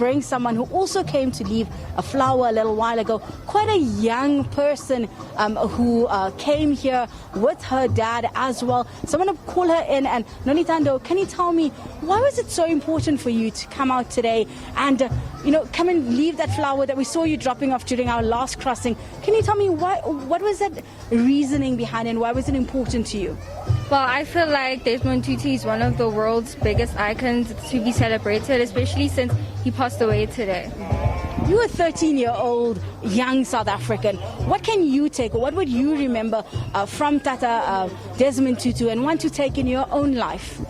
bring someone who also came to leave a flower a little while ago. Quite a young person who came here with her dad as well. So I'm going to call her in. And Nolitando, can you tell me, why was it so important for you to come out today and, come and leave that flower that we saw you dropping off during our last crossing? Can you tell me what was that reasoning behind it and why was it important to you? Well, I feel like Desmond Tutu is one of the world's biggest icons to be celebrated, especially since he passed away today. You're a 13-year-old young South African. What can you take, or what would you remember from Tata Desmond Tutu and want to take in your own life?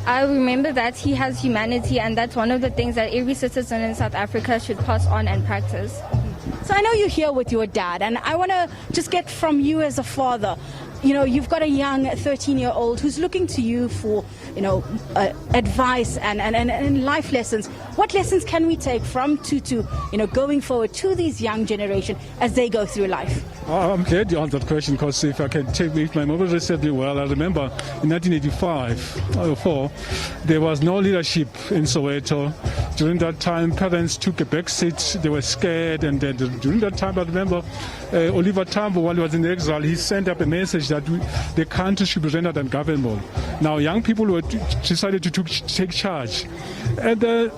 I remember that he has humanity, and that's one of the things that every citizen in South Africa should pass on and practice. So I know you're here with your dad, and I want to just get from you as a father. You've got a young 13-year-old who's looking to you for, advice and life lessons. What lessons can we take from Tutu, going forward to these young generation as they go through life? I'm glad you answered that question, because if I can take, if my memory serves me well, I remember in 1985 or 4, there was no leadership in Soweto. During that time, parents took a back seat. They were scared, and during that time, I remember Oliver Tambo, while he was in exile, he sent up a message that the country should be rendered ungovernable. Now, young people decided to take charge, and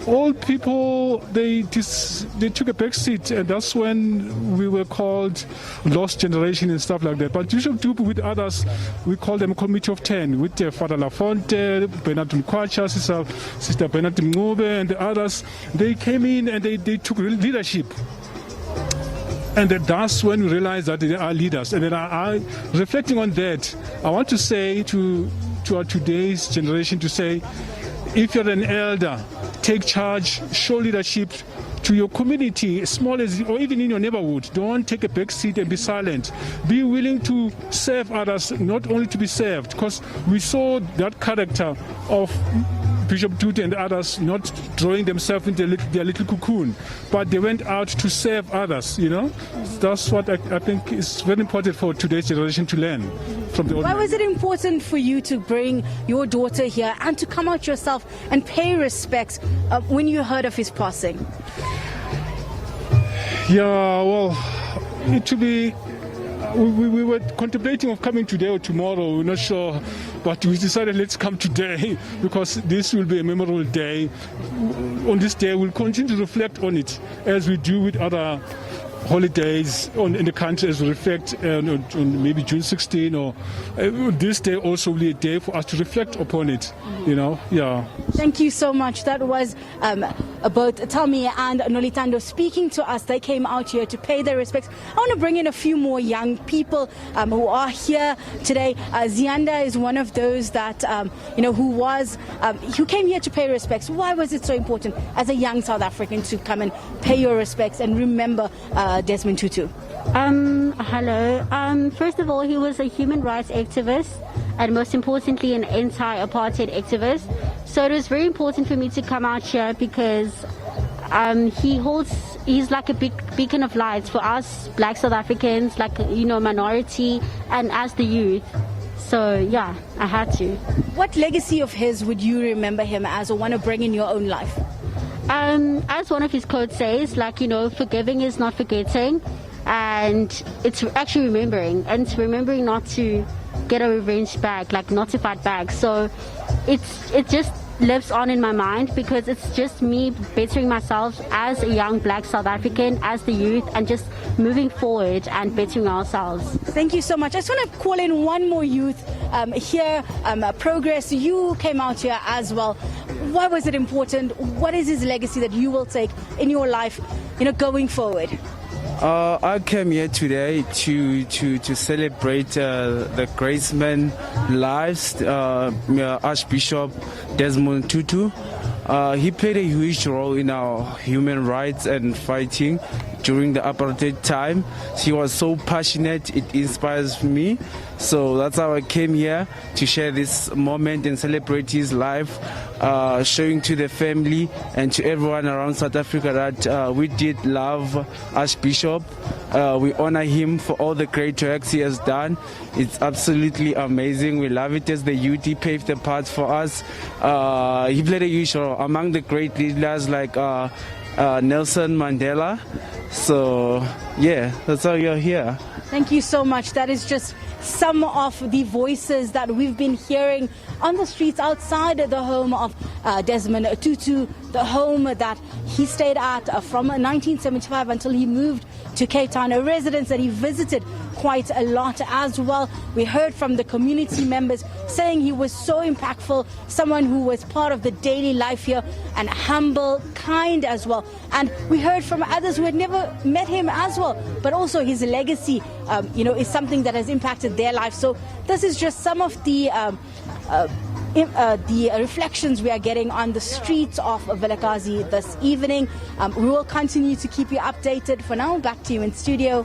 old people they took a back seat, and that's when we were called lost generation and stuff like that. But Bishop Tutu with others, we call them Committee of 10, with Father Lafonte, Bernard Mkwacha, Sister Bernard Mngube, and the others. They came in and they took leadership. And that's when we realized that they are leaders. And then reflecting on that, I want to say to our today's generation to say, if you're an elder, take charge, show leadership to your community, as small as, or even in your neighborhood. Don't take a back seat and be silent. Be willing to serve others, not only to be served, because we saw that character of Bishop Tutu and others not drawing themselves into their little cocoon, but they went out to serve others, That's what I think is very important for today's generation to learn from the old Why man. was it important for you to bring your daughter here and to come out yourself and pay respects when you heard of his passing? Yeah, well, we were contemplating of coming today or tomorrow, we're not sure, but we decided let's come today because this will be a memorable day. On this day, we'll continue to reflect on it as we do with other holidays in the country, as we reflect on maybe June 16, or this day also will be a day for us to reflect upon it, yeah. Thank you so much. That was both Tommy and Nolitando speaking to us. They came out here to pay their respects. I want to bring in a few more young people who are here today. Zianda is one of those that, who came here to pay respects. Why was it so important as a young South African to come and pay your respects and remember Desmond Tutu? Hello. First of all, he was a human rights activist and most importantly an anti-apartheid activist. So it was very important for me to come out here because he's like a big beacon of light for us black South Africans, like, minority, and as the youth. So yeah, I had to. What legacy of his would you remember him as or want to bring in your own life? As one of his quotes says, forgiving is not forgetting, and it's actually remembering, and it's remembering not to get a revenge back, not to fight back. So it just lives on in my mind because it's just me bettering myself as a young black South African, as the youth, and just moving forward and bettering ourselves. Thank you so much. I just want to call in one more youth here. Progress, you came out here as well. Why was it important? What is his legacy that you will take in your life, going forward? I came here today to celebrate the great man's lives, Archbishop Desmond Tutu. He played a huge role in our human rights and fighting during the apartheid time. He was so passionate, it inspires me. So that's how I came here to share this moment and celebrate his life, showing to the family and to everyone around South Africa that we did love Archbishop. We honor him for all the great works he has done. It's absolutely amazing. We love it as the youth. He paved the path for us. He played a huge role among the great leaders like Nelson Mandela. So, yeah, that's how you're here. Thank you so much. That is just some of the voices that we've been hearing on the streets outside the home of Desmond Tutu, the home that he stayed at from 1975 until he moved to Cape Town, a residence that he visited quite a lot as well. We heard from the community members saying he was so impactful, someone who was part of the daily life here, and humble, kind as well. And we heard from others who had never met him as well, but also his legacy, is something that has impacted their life. So this is just some of the reflections we are getting on the streets of Vilakazi this evening. We will continue to keep you updated. For now, back to you in studio.